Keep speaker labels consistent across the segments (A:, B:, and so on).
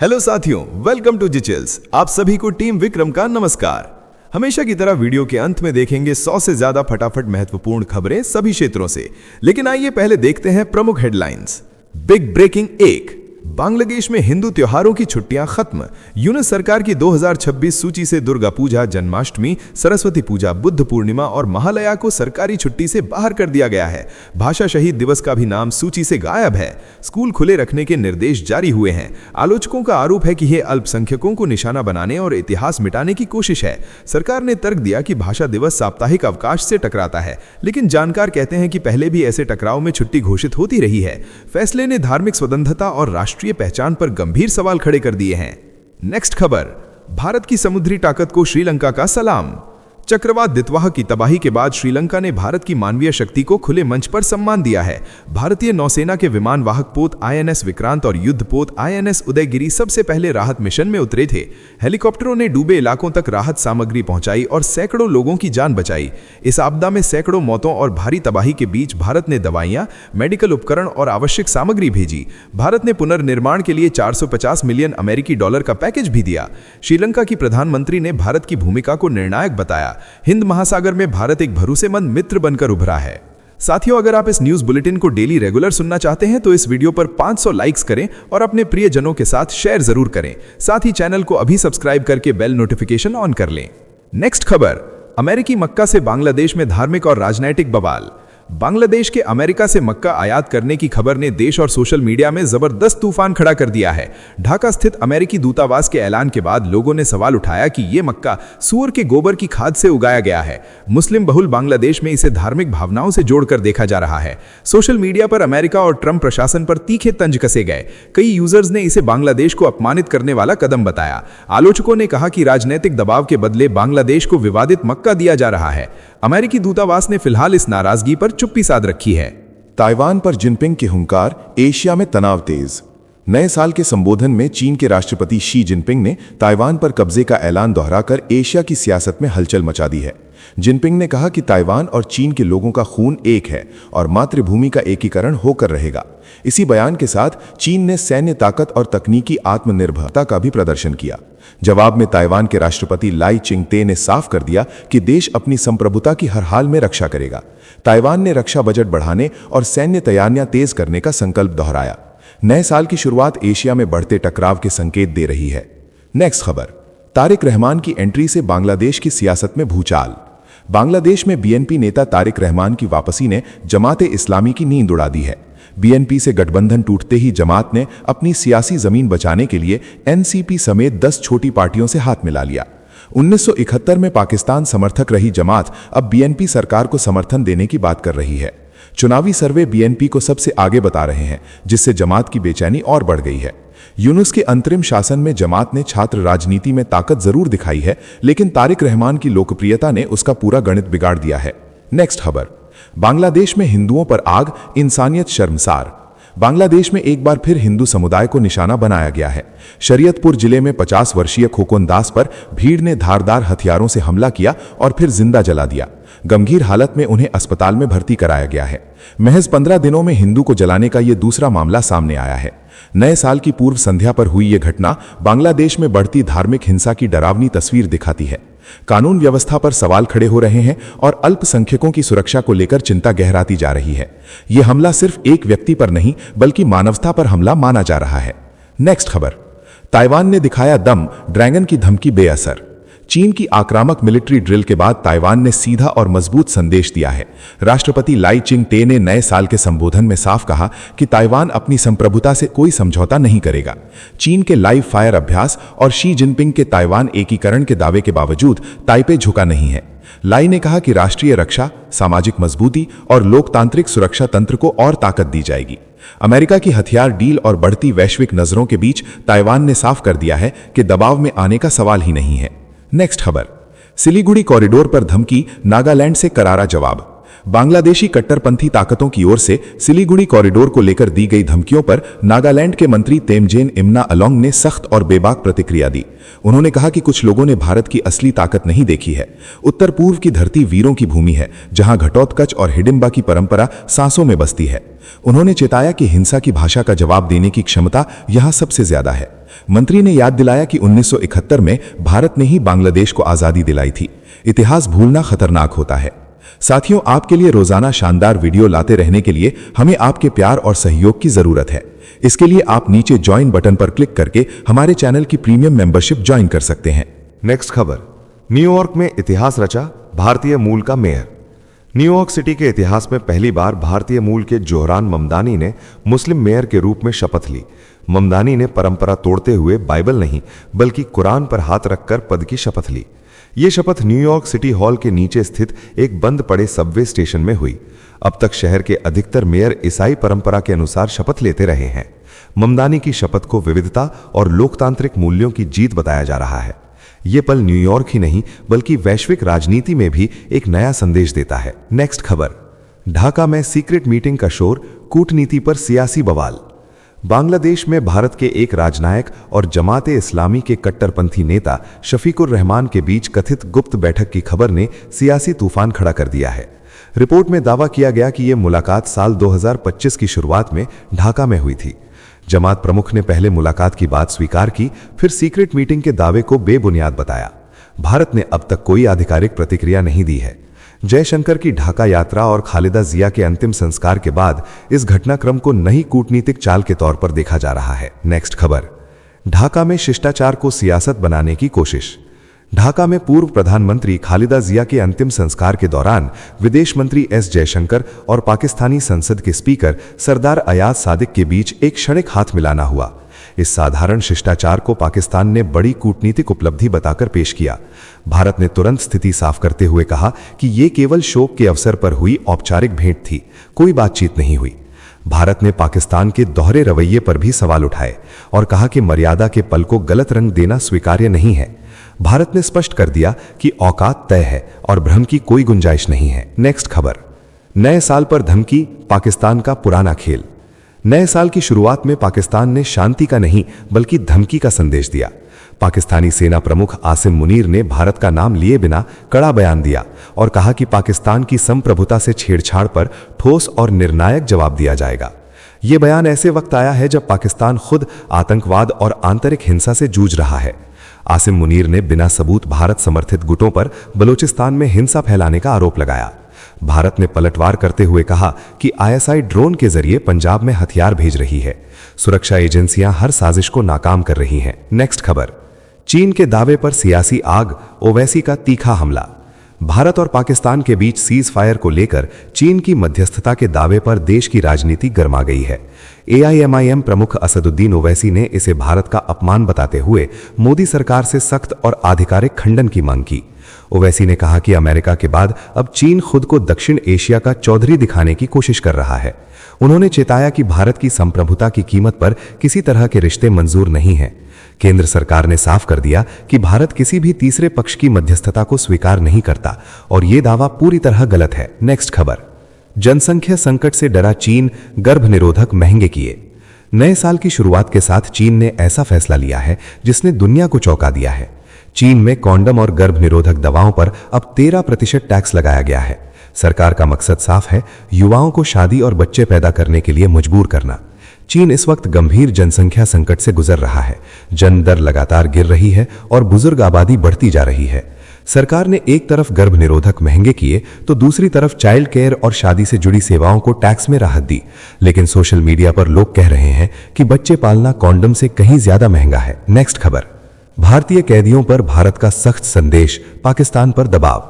A: Hello साथियों, welcome to जिचिल्स। आप सभी को टीम विक्रम का नमस्कार। हमेशा की तरह वीडियो के अंत में देखेंगे 100 से ज्यादा फटाफट महत्वपूर्ण खबरें सभी क्षेत्रों से। लेकिन आइए पहले देखते हैं प्रमुख हेडलाइंस। बिग ब्रेकिंग 1, बांग्लादेश में हिंदू त्योहारों की छुट्टियां खत्म। यूनुस सरकार की 2026 सूची से दुर्गा पूजा, जन्माष्टमी, सरस्वती पूजा, बुद्ध पूर्णिमा और महालया को सरकारी छुट्टी से बाहर कर दिया गया है। भाषा शहीद दिवस का भी नाम सूची से गायब है। स्कूल खुले रखने के निर्देश जारी हुए हैं। आलोचकों का आरोप है कि यह अल्पसंख्यकों को निशाना बनाने और इतिहास मिटाने की कोशिश है। सरकार ने तर्क दिया कि भाषा दिवस साप्ताहिक अवकाश से टकराता है, लेकिन जानकार कहते हैं कि पहले भी ऐसे टकराव में छुट्टी घोषित होती रही है। फैसले ने धार्मिक स्वतंत्रता और राष्ट्रीय पहचान पर गंभीर सवाल खड़े कर दिए हैं। नेक्स्ट खबर, भारत की समुद्री ताकत को श्रीलंका का सलाम। चक्रवात दितवाह की तबाही के बाद श्रीलंका ने भारत की मानवीय शक्ति को खुले मंच पर सम्मान दिया है। भारतीय नौसेना के विमान वाहक पोत आईएनएस विक्रांत और युद्ध पोत आईएनएस उदयगिरी सबसे पहले राहत मिशन में उतरे थे। हेलीकॉप्टरों ने डूबे इलाकों तक राहत सामग्री पहुंचाई और सैकड़ों लोगों की जान बचाई। इस आपदा में सैकड़ों मौतों और भारी तबाही के बीच भारत ने दवाइयां, मेडिकल उपकरण और आवश्यक सामग्री भेजी। भारत ने पुनर्निर्माण के लिए 450 मिलियन अमेरिकी डॉलर का पैकेज भी दिया। श्रीलंका की प्रधानमंत्री ने भारत की भूमिका को निर्णायक बताया। हिंद महासागर में भारत एक भरोसेमंद मित्र बनकर उभरा है। साथियों, अगर आप इस न्यूज बुलेटिन को डेली रेगुलर सुनना चाहते हैं तो इस वीडियो पर 500 लाइक्स करें और अपने प्रियजनों के साथ शेयर जरूर करें। साथ ही चैनल को अभी सब्सक्राइब करके बेल नोटिफिकेशन ऑन कर लें। नेक्स्ट खबर, अमेरिकी मक्का से बांग्लादेश में धार्मिक और राजनैतिक बवाल। बांग्लादेश के अमेरिका से मक्का आयात करने की खबर ने देश और सोशल मीडिया में जबरदस्त तूफान खड़ा कर दिया है। ढाका स्थित अमेरिकी दूतावास के ऐलान के बाद लोगों ने सवाल उठाया कि यह मक्का सूअर के गोबर की खाद से उगाया गया है। मुस्लिम बहुल बांग्लादेश में इसे धार्मिक भावनाओं से जोड़कर देखा जा रहा है। सोशल मीडिया पर अमेरिका और ट्रंप प्रशासन पर तीखे तंज कसे गए। कई यूजर्स ने इसे बांग्लादेश को अपमानित करने वाला कदम बताया। आलोचकों ने कहा कि राजनीतिक दबाव के बदले बांग्लादेश को विवादित मक्का दिया जा रहा है। अमेरिकी दूतावास ने फिलहाल इस नाराजगी पर चुप्पी साध रखी है।
B: ताइवान पर जिनपिंग के हुंकार, एशिया में तनाव तेज। नए साल के संबोधन में चीन के राष्ट्रपति शी जिनपिंग ने ताइवान पर कब्जे का ऐलान दोहराकर एशिया की सियासत में हलचल मचा दी है। जिनपिंग ने कहा कि ताइवान और चीन के लोगों का खून एक है और मातृभूमि का एकीकरण होकर रहेगा। इसी बयान के साथ चीन ने सैन्य ताकत और तकनीकी आत्मनिर्भरता का भी प्रदर्शन किया। जवाब में ताइवान के राष्ट्रपति लाई चिंगते ने साफ कर दिया कि देश अपनी संप्रभुता की हर हाल में रक्षा करेगा। ताइवान ने रक्षा बजट बढ़ाने और सैन्य तैयारियां तेज करने का संकल्प दोहराया। नए साल की शुरुआत एशिया में बढ़ते टकराव के संकेत दे रही है। नेक्स्ट खबर, तारिक रहमान की एंट्री से बांग्लादेश की सियासत में भूचाल। बांग्लादेश में बीएनपी नेता तारिक रहमान की वापसी ने जमाते इस्लामी की नींद उड़ा दी है। बीएनपी से गठबंधन टूटते ही जमात ने अपनी सियासी जमीन बचाने के लिए एनसीपी समेत 10 छोटी पार्टियों से हाथ मिला लिया। 1971 में पाकिस्तान समर्थक रही जमात अब बीएनपी सरकार को समर्थन देने की बात कर रही है। चुनावी सर्वे बीएनपी को सबसे आगे बता रहे हैं, जिससे जमात की बेचैनी और बढ़ गई है। यूनुस के अंतरिम शासन में जमात ने छात्र राजनीति में ताकत जरूर दिखाई है, लेकिन तारिक रहमान की लोकप्रियता ने उसका पूरा गणित बिगाड़ दिया है। नेक्स्ट खबर, बांग्लादेश में हिंदुओं पर आग, इंसानियत शर्मसार। बांग्लादेश में एक बार फिर हिंदू समुदाय को निशाना बनाया गया है। शरीयतपुर जिले में 50 वर्षीय खोकन दास पर भीड़ ने धारदार हथियारों से हमला किया और फिर जिंदा जला दिया। गंभीर हालत में उन्हें अस्पताल में भर्ती कराया गया है। महज 15 दिनों में हिंदू को जलाने का यह दूसरा मामला सामने आया है। नए साल की पूर्व संध्या पर हुई यह घटना बांग्लादेश में बढ़ती धार्मिक हिंसा की डरावनी तस्वीर दिखाती है। कानून व्यवस्था पर सवाल खड़े हो रहे हैं और अल्पसंख्यकों की सुरक्षा को लेकर चिंता गहराती जा रही है। यह हमला सिर्फ एक व्यक्ति पर नहीं बल्कि मानवता पर हमला माना जा रहा है। नेक्स्ट खबर, ताइवान ने दिखाया दम, ड्रैगन की धमकी बेअसर। चीन की आक्रामक मिलिट्री ड्रिल के बाद ताइवान ने सीधा और मजबूत संदेश दिया है। राष्ट्रपति लाई चिंगते ने नए साल के संबोधन में साफ कहा कि ताइवान अपनी संप्रभुता से कोई समझौता नहीं करेगा। चीन के लाइव फायर अभ्यास और शी जिनपिंग के ताइवान एकीकरण के दावे के बावजूद ताइपे झुका नहीं है। लाई ने कहा कि राष्ट्रीय रक्षा, सामाजिक मजबूती और लोकतांत्रिक सुरक्षा तंत्र को और ताकत दी जाएगी। अमेरिका की हथियार डील और बढ़ती वैश्विक नजरों के बीच ताइवान ने साफ कर दिया है कि दबाव में आने का सवाल ही नहीं है। नेक्स्ट खबर, सिलीगुड़ी कॉरिडोर पर धमकी, नागालैंड से करारा जवाब। बांग्लादेशी कट्टरपंथी ताकतों की ओर से सिलीगुड़ी कॉरिडोर को लेकर दी गई धमकियों पर नागालैंड के मंत्री तेमजेन इम्ना अलोंग ने सख्त और बेबाक प्रतिक्रिया दी। उन्होंने कहा कि कुछ लोगों ने भारत की असली ताकत नहीं देखी है। उत्तर पूर्व की धरती वीरों की भूमि है, जहां घटोत्कच और हिडिंबा की परंपरा सांसों में बसती है। उन्होंने चेताया कि हिंसा की भाषा का जवाब देने की क्षमता यहां सबसे ज्यादा है। मंत्री ने याद दिलाया कि 1971 में भारत ने ही बांग्लादेश को आजादी दिलाई थी। इतिहास भूलना खतरनाक होता है। साथियों, आपके लिए रोजाना शानदार वीडियो लाते रहने के लिए हमें आपके प्यार और सहयोग की जरूरत है। इसके लिए आप नीचे ज्वाइन बटन पर क्लिक करके हमारे चैनल की प्रीमियम मेंबरशिप ज्वाइन कर सकते हैं।
C: नेक्स्ट खबर, न्यूयॉर्क में इतिहास रचा भारतीय मूल का मेयर। न्यूयॉर्क सिटी के इतिहास में पहली बार भारतीय मूल के जोहरान ममदानी ने मुस्लिम मेयर के रूप में शपथ ली। ममदानी ने परंपरा तोड़ते हुए बाइबल नहीं बल्कि कुरान पर हाथ रखकर पद की शपथ ली। ये शपथ न्यूयॉर्क सिटी हॉल के नीचे स्थित एक बंद पड़े सबवे स्टेशन में हुई। अब तक शहर के अधिकतर मेयर ईसाई परंपरा के अनुसार शपथ लेते रहे हैं। ममदानी की शपथ को विविधता और लोकतांत्रिक मूल्यों की जीत बताया जा रहा है। ये पल न्यूयॉर्क ही नहीं बल्कि वैश्विक राजनीति में भी एक नया संदेश देता है। नेक्स्ट खबर, ढाका में सीक्रेट मीटिंग का शोर, कूटनीति पर सियासी बवाल। बांग्लादेश में भारत के एक राजनायक और जमाते इस्लामी के कट्टरपंथी नेता शफीकुर रहमान के बीच कथित गुप्त बैठक की खबर ने सियासी तूफान खड़ा कर दिया है। रिपोर्ट में दावा किया गया कि यह मुलाकात साल 2025 की शुरुआत में ढाका में हुई थी। जमात प्रमुख ने पहले मुलाकात की बात स्वीकार की, फिर सीक्रेट मीटिंग के दावे को बेबुनियाद बताया। भारत ने अब तक कोई आधिकारिक प्रतिक्रिया नहीं दी है। जयशंकर की ढाका यात्रा और खालिदा जिया के अंतिम संस्कार के बाद इस घटनाक्रम को नई कूटनीतिक चाल के तौर पर देखा जा रहा है। नेक्स्ट खबर, ढाका में शिष्टाचार को सियासत बनाने की कोशिश। ढाका में पूर्व प्रधानमंत्री खालिदा जिया के अंतिम संस्कार के दौरान विदेश मंत्री एस जयशंकर और पाकिस्तानी संसद के स्पीकर सरदार अयाज सादिक के बीच एक क्षणिक हाथ मिलाना हुआ। इस साधारण शिष्टाचार को पाकिस्तान ने बड़ी कूटनीतिक उपलब्धि बताकर पेश किया। भारत ने तुरंत स्थिति साफ करते हुए कहा कि यह केवल शोक के अवसर पर हुई औपचारिक भेंट थी, कोई बातचीत नहीं हुई। भारत ने पाकिस्तान के दोहरे रवैये पर भी सवाल उठाए और कहा कि मर्यादा के पल को गलत रंग देना स्वीकार्य नहीं है। भारत ने स्पष्ट कर दिया कि औकात तय है और भ्रम की कोई गुंजाइश नहीं है। नेक्स्ट खबर, नए साल पर धमकी, पाकिस्तान का पुराना खेल। नए साल की शुरुआत में पाकिस्तान ने शांति का नहीं बल्कि धमकी का संदेश दिया। पाकिस्तानी सेना प्रमुख आसिम मुनीर ने भारत का नाम लिए बिना कड़ा बयान दिया और कहा कि पाकिस्तान की संप्रभुता से छेड़छाड़ पर ठोस और निर्णायक जवाब दिया जाएगा। यह बयान ऐसे वक्त आया है जब पाकिस्तान खुद आतंकवाद और आंतरिक हिंसा से जूझ रहा है। आसिम मुनीर ने बिना सबूत भारत समर्थित गुटों पर बलूचिस्तान में हिंसा फैलाने का आरोप लगाया। भारत ने पलटवार करते हुए कहा कि आईएसआई ड्रोन के जरिए पंजाब में हथियार भेज रही है। सुरक्षा एजेंसियां हर साजिश को नाकाम कर रही हैं। नेक्स्ट खबर, चीन के दावे पर सियासी आग, ओवैसी का तीखा हमला। भारत और पाकिस्तान के बीच सीज फायर को लेकर चीन की मध्यस्थता के दावे पर देश की राजनीति गर्मा गई है। एआईएमआईएम प्रमुख असदुद्दीन ओवैसी ने इसे भारत का अपमान बताते हुए मोदी सरकार से सख्त और आधिकारिक खंडन की मांग की। ओवैसी ने कहा कि अमेरिका के बाद अब चीन खुद को दक्षिण एशिया का चौधरी दिखाने की कोशिश कर रहा है। उन्होंने चेताया कि भारत की संप्रभुता की कीमत पर किसी तरह के रिश्ते मंजूर नहीं हैं। केंद्र सरकार ने साफ कर दिया कि भारत किसी भी तीसरे पक्ष की मध्यस्थता को स्वीकार नहीं करता और यह दावा पूरी तरह गलत है। नेक्स्ट खबर, जनसंख्या संकट से डरा चीन, गर्भ निरोधक महंगे किए। नए साल की शुरुआत के साथ चीन ने ऐसा फैसला लिया है जिसने दुनिया को चौंका दिया है। चीन में कॉन्डम और गर्भ निरोधक दवाओं पर अब 13% टैक्स लगाया गया है। सरकार का मकसद साफ है, युवाओं को शादी और बच्चे पैदा करने के लिए मजबूर करना। चीन इस वक्त गंभीर जनसंख्या संकट से गुजर रहा है। जन्म दर लगातार गिर रही है और बुजुर्ग आबादी बढ़ती जा रही है। सरकार ने एक तरफ गर्भ निरोधक महंगे किए तो दूसरी तरफ चाइल्ड केयर और शादी से जुड़ी सेवाओं को टैक्स में राहत दी। लेकिन सोशल मीडिया पर लोग कह रहे हैं कि बच्चे पालना कॉन्डम से कहीं ज्यादा महंगा है। नेक्स्ट खबर, भारतीय कैदियों पर भारत का सख्त संदेश, पाकिस्तान पर दबाव।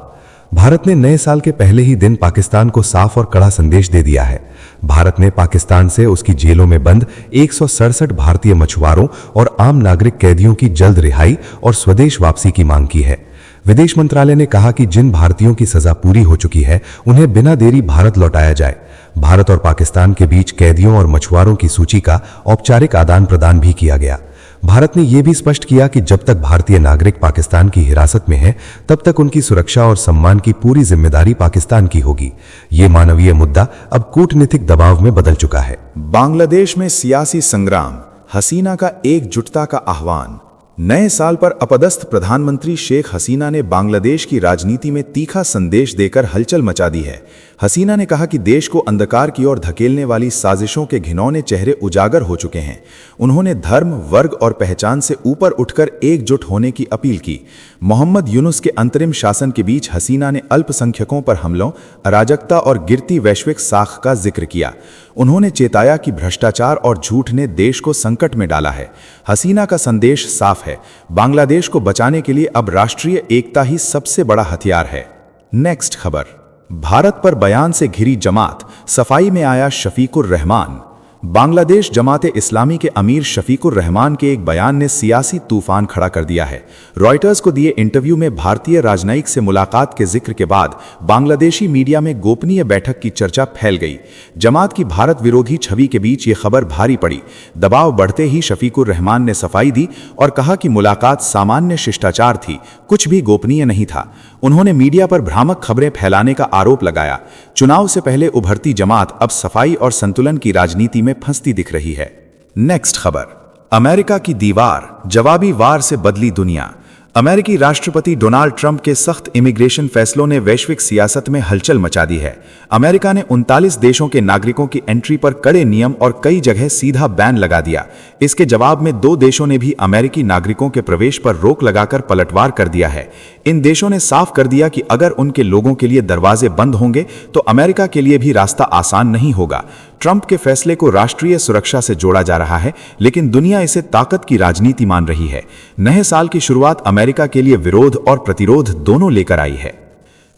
C: भारत ने नए साल के पहले ही दिन पाकिस्तान को साफ और कड़ा संदेश दे दिया है। भारत ने पाकिस्तान से उसकी जेलों में बंद 167 भारतीय मछुआरों और आम नागरिक कैदियों की जल्द रिहाई और स्वदेश वापसी की मांग की है। विदेश मंत्रालय ने कहा कि जिन भारतीयों की सजा पूरी हो चुकी है उन्हें बिना देरी भारत लौटाया जाए। भारत और पाकिस्तान के बीच कैदियों और मछुआरों की सूची का औपचारिक आदान प्रदान भी किया गया। भारत ने यह भी स्पष्ट किया कि जब तक भारतीय नागरिक पाकिस्तान की हिरासत में हैं, तब तक उनकी सुरक्षा और सम्मान की पूरी जिम्मेदारी पाकिस्तान की होगी। ये मानवीय मुद्दा अब कूटनीतिक दबाव में बदल चुका है।
B: बांग्लादेश में सियासी संग्राम, हसीना का एकजुटता का आह्वान। नए साल पर अपदस्थ प्रधानमंत्री शेख हसीना ने बांग्लादेश की राजनीति में तीखा संदेश देकर हलचल मचा दी है। हसीना ने कहा कि देश को अंधकार की ओर धकेलने वाली साजिशों के घिनौने चेहरे उजागर हो चुके हैं। उन्होंने धर्म, वर्ग और पहचान से ऊपर उठकर एकजुट होने की अपील की। मोहम्मद यूनुस के अंतरिम शासन के बीच हसीना ने अल्पसंख्यकों पर हमलों, अराजकता और गिरती वैश्विक साख का जिक्र किया। उन्होंने चेताया कि भ्रष्टाचार और झूठ ने देश को संकट में डाला है। हसीना का संदेश साफ है, बांग्लादेश को बचाने के लिए अब राष्ट्रीय एकता ही सबसे बड़ा हथियार है। नेक्स्ट खबर, भारत पर बयान से घिरी जमात, सफाई में आया शफीकुर रहमान। बांग्लादेश जमाते इस्लामी के अमीर शफीकुर रहमान के एक बयान ने सियासी तूफान खड़ा कर दिया है। रॉयटर्स को दिए इंटरव्यू में भारतीय राजनयिक से मुलाकात के जिक्र के बाद बांग्लादेशी मीडिया में गोपनीय बैठक की चर्चा फैल गई। जमात की भारत विरोधी छवि के बीच ये खबर भारी पड़ी। दबाव बढ़ते ही शफीकुर रहमान ने सफाई दी और कहा कि मुलाकात सामान्य शिष्टाचार थी, कुछ भी गोपनीय नहीं था। उन्होंने मीडिया पर भ्रामक खबरें फैलाने का आरोप लगाया। चुनाव से पहले उभरती जमात अब सफाई और संतुलन की राजनीति में फंसती दिख रही है। नेक्स्ट खबर, अमेरिका की दीवार, जवाबी वार से बदली दुनिया। अमेरिकी राष्ट्रपति डोनाल्ड ट्रंप के सख्त इमिग्रेशन फैसलों ने वैश्विक सियासत में हलचल मचा दी है। अमेरिका ने 39 देशों के नागरिकों की एंट्री पर कड़े नियम और कई जगह सीधा बैन लगा दिया। इसके जवाब में 2 देशों ने भी अमेरिकी नागरिकों के प्रवेश पर रोक लगाकर पलटवार कर दिया है। इन देशों ने साफ कर दिया कि अगर उनके लोगों के लिए दरवाजे बंद होंगे तो अमेरिका के लिए भी रास्ता आसान नहीं होगा। ट्रंप के फैसले को राष्ट्रीय सुरक्षा से जोड़ा जा रहा है, लेकिन दुनिया इसे ताकत की राजनीति मान रही है। नए साल की शुरुआत अमेरिका के लिए विरोध और प्रतिरोध दोनों लेकर आई है।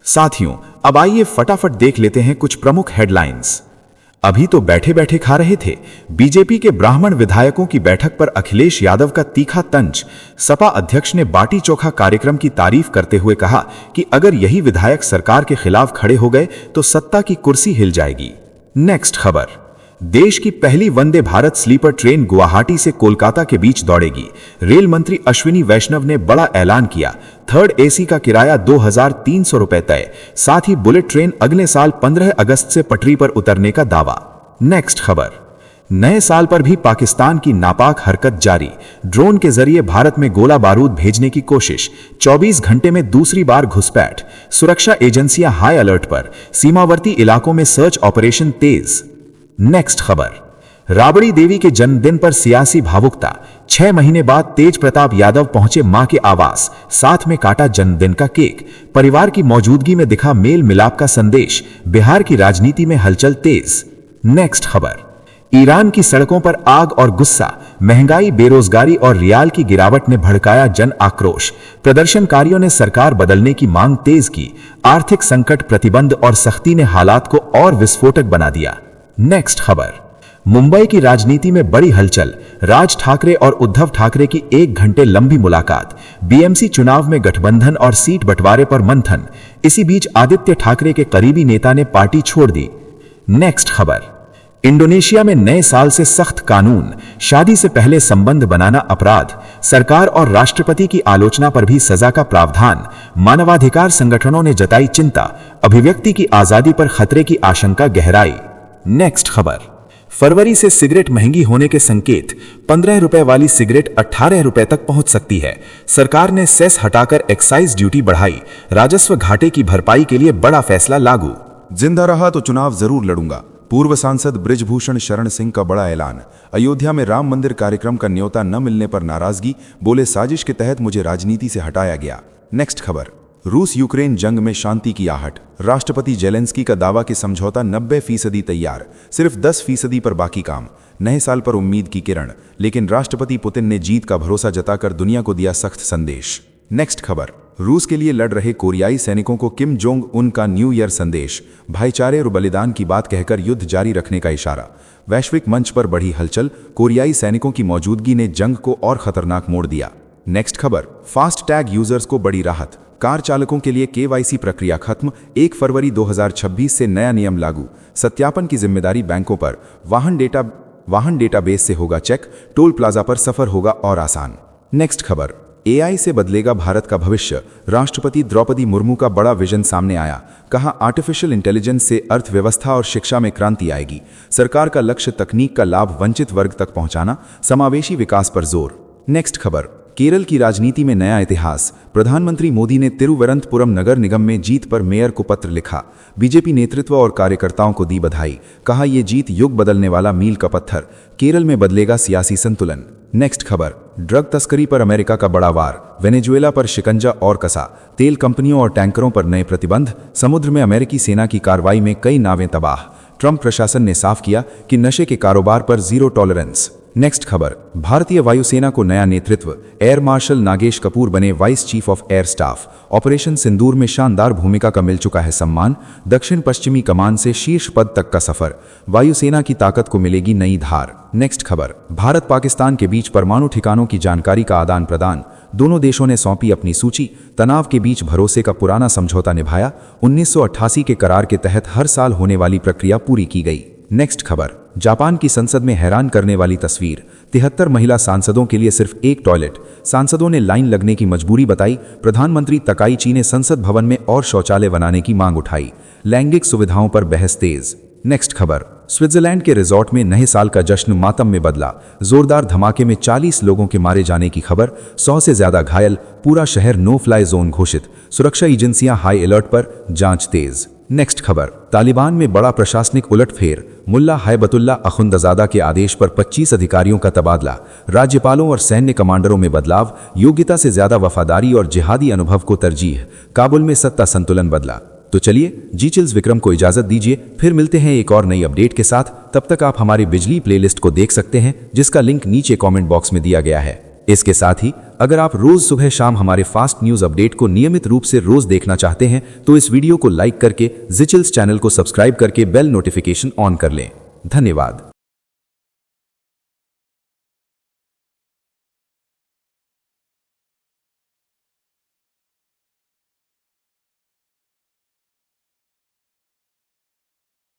B: साथियों, अब आइए फटाफट देख लेते हैं कुछ प्रमुख हेडलाइंस। अभी तो बैठे बैठे खा रहे थे। बीजेपी के ब्राह्मण विधायकों की बैठक पर अखिलेश यादव का तीखा तंज। सपा अध्यक्ष ने बाटी चोखा कार्यक्रम की तारीफ करते हुए कहा कि अगर यही विधायक सरकार के खिलाफ खड़े हो गए तो सत्ता की कुर्सी हिल जाएगी। नेक्स्ट खबर, देश की पहली वंदे भारत स्लीपर ट्रेन गुवाहाटी से कोलकाता के बीच दौड़ेगी। रेल मंत्री अश्विनी वैष्णव ने बड़ा ऐलान किया। थर्ड एसी का किराया 2300 रुपए तय। साथ ही बुलेट ट्रेन अगले साल 15 अगस्त से पटरी पर उतरने का दावा। नेक्स्ट खबर, नए साल पर भी पाकिस्तान की नापाक हरकत जारी। ड्रोन के जरिए भारत में गोला बारूद भेजने की कोशिश। 24 घंटे में दूसरी बार घुसपैठ। सुरक्षा एजेंसियां हाई अलर्ट पर। सीमावर्ती इलाकों में सर्च ऑपरेशन तेज। नेक्स्ट खबर, राबड़ी देवी के जन्मदिन पर सियासी भावुकता। 6 महीने बाद तेज प्रताप यादव पहुंचे मां के आवास, साथ में काटा जन्मदिन का केक। परिवार की मौजूदगी में दिखा मेल मिलाप का संदेश। बिहार की राजनीति में हलचल तेज। नेक्स्ट खबर, ईरान की सड़कों पर आग और गुस्सा। महंगाई, बेरोजगारी और रियाल की गिरावट ने भड़काया जन आक्रोश। प्रदर्शनकारियों ने सरकार बदलने की मांग तेज की। आर्थिक संकट, प्रतिबंध और सख्ती ने हालात को और विस्फोटक बना दिया। नेक्स्ट खबर, मुंबई की राजनीति में बड़ी हलचल। राज ठाकरे और उद्धव ठाकरे की 1 घंटे लंबी मुलाकात। बीएमसी चुनाव में गठबंधन और सीट बंटवारे पर मंथन। इसी बीच आदित्य ठाकरे के करीबी नेता ने पार्टी छोड़ दी। नेक्स्ट खबर, इंडोनेशिया में नए साल से सख्त कानून। शादी से पहले संबंध बनाना अपराध। सरकार और राष्ट्रपति की आलोचना पर भी सजा का प्रावधान। मानवाधिकार संगठनों ने जताई चिंता। अभिव्यक्ति की आजादी पर खतरे की आशंका गहराई। नेक्स्ट खबर, फरवरी से सिगरेट महंगी होने के संकेत। 15 रुपए वाली सिगरेट 18 रुपए तक पहुंच सकती है। सरकार ने सेस हटाकर एक्साइज ड्यूटी बढ़ाई। राजस्व घाटे की भरपाई के लिए बड़ा फैसला लागू। जिंदा रहा तो चुनाव जरूर लड़ूंगा, पूर्व सांसद बृजभूषण शरण सिंह का बड़ा ऐलान। अयोध्या में राम मंदिर कार्यक्रम का न्योता न मिलने पर नाराजगी। बोले, साजिश के तहत मुझे राजनीति से हटाया गया। नेक्स्ट खबर, रूस यूक्रेन जंग में शांति की आहट। राष्ट्रपति जेलेंस्की का दावा कि समझौता 90% तैयार, सिर्फ 10% पर बाकी काम। नए साल पर उम्मीद की किरण, लेकिन राष्ट्रपति पुतिन ने जीत का भरोसा जताकर दुनिया को दिया सख्त संदेश। नेक्स्ट खबर, रूस के लिए लड़ रहे कोरियाई सैनिकों को किम जोंग उन का न्यू ईयर संदेश। भाईचारे और बलिदान की बात कहकर युद्ध जारी रखने का इशारा। वैश्विक मंच पर बढ़ी हलचल। कोरियाई सैनिकों की मौजूदगी ने जंग को और खतरनाक मोड़ दिया। नेक्स्ट खबर, फास्ट टैग यूजर्स को बड़ी राहत। कार चालकों के लिए केवाईसी प्रक्रिया खत्म। 1 फरवरी 2026 से नया नियम लागू। सत्यापन की जिम्मेदारी बैंकों पर। वाहन डेटाबेस से होगा चेक। टोल प्लाजा पर सफर होगा और आसान। नेक्स्ट खबर, एआई से बदलेगा भारत का भविष्य। राष्ट्रपति द्रौपदी मुर्मू का बड़ा विजन सामने आया। कहा, आर्टिफिशियल इंटेलिजेंस से अर्थव्यवस्था और शिक्षा में क्रांति आएगी। सरकार का लक्ष्य तकनीक का लाभ वंचित वर्ग तक पहुंचाना। समावेशी विकास पर जोर। नेक्स्ट खबर,
D: केरल की राजनीति में नया इतिहास। प्रधानमंत्री मोदी ने तिरुवनंतपुरम नगर निगम में जीत पर मेयर को पत्र लिखा। बीजेपी नेतृत्व और कार्यकर्ताओं को दी बधाई। कहा यह जीत युग बदलने वाला मील का पत्थर। केरल में बदलेगा सियासी संतुलन। नेक्स्ट खबर, ड्रग तस्करी पर अमेरिका का बड़ा वार। वेनेजुएला पर शिकंजा और कसा। तेल कंपनियों और टैंकरों पर नए प्रतिबंध। समुद्र में अमेरिकी सेना की कार्रवाई में कई नावें तबाह। ट्रंप प्रशासन ने साफ किया कि नशे के कारोबार पर जीरो टॉलरेंस। नेक्स्ट खबर, भारतीय वायुसेना को नया नेतृत्व। एयर मार्शल नागेश कपूर बने vice chief of air staff. Operation Sindoor में शानदार भूमिका का मिल चुका है सम्मान। दक्षिण पश्चिमी कमान से शीर्ष पद तक का सफर। वायुसेना की ताकत को मिलेगी नई धार। नेक्स्ट खबर, भारत पाकिस्तान के बीच परमाणु ठिकानों की जानकारी का आदान प्रदान। दोनों देशों ने सौंपी अपनी सूची। तनाव के बीच भरोसे का पुराना समझौता निभाया। 1988 के करार के तहत हर साल होने वाली प्रक्रिया पूरी की गई। नेक्स्ट खबर, जापान की संसद में हैरान करने वाली तस्वीर। 73 महिला सांसदों के लिए सिर्फ एक टॉयलेट। सांसदों ने लाइन लगने की मजबूरी बताई। प्रधानमंत्री तकाईची ने संसद भवन में और शौचालय बनाने की मांग उठाई। लैंगिक सुविधाओं पर बहस तेज। नेक्स्ट खबर, स्विट्जरलैंड के रिजॉर्ट में नए साल का जश्न मातम में बदला। जोरदार धमाके में 40 लोगों के मारे जाने की खबर। 100 से ज्यादा घायल। पूरा शहर नो फ्लाई जोन घोषित। सुरक्षा एजेंसियां हाई अलर्ट पर, जांच तेज। नेक्स्ट खबर, तालिबान में बड़ा प्रशासनिक उलटफेर। मुल्ला हैबतुल्ला अखुंदजादा के आदेश पर 25 अधिकारियों का तबादला। राज्यपालों और सैन्य कमांडरों में बदलाव। योग्यता से ज्यादा वफादारी और जिहादी अनुभव को तरजीह। काबुल में सत्ता संतुलन बदला। तो चलिए जीचिल्स विक्रम को इजाजत दीजिए, फिर मिलते हैं एक और नई अपडेट के साथ। तब तक आप हमारी बिजली प्लेलिस्ट को देख सकते हैं, जिसका लिंक नीचे कमेंट बॉक्स में दिया गया है। इसके साथ ही अगर आप रोज सुबह शाम हमारे फास्ट न्यूज अपडेट को नियमित रूप से रोज देखना चाहते हैं तो इस वीडियो को लाइक करके जीचिल्स चैनल को सब्सक्राइब करके बेल नोटिफिकेशन ऑन कर लें। धन्यवाद।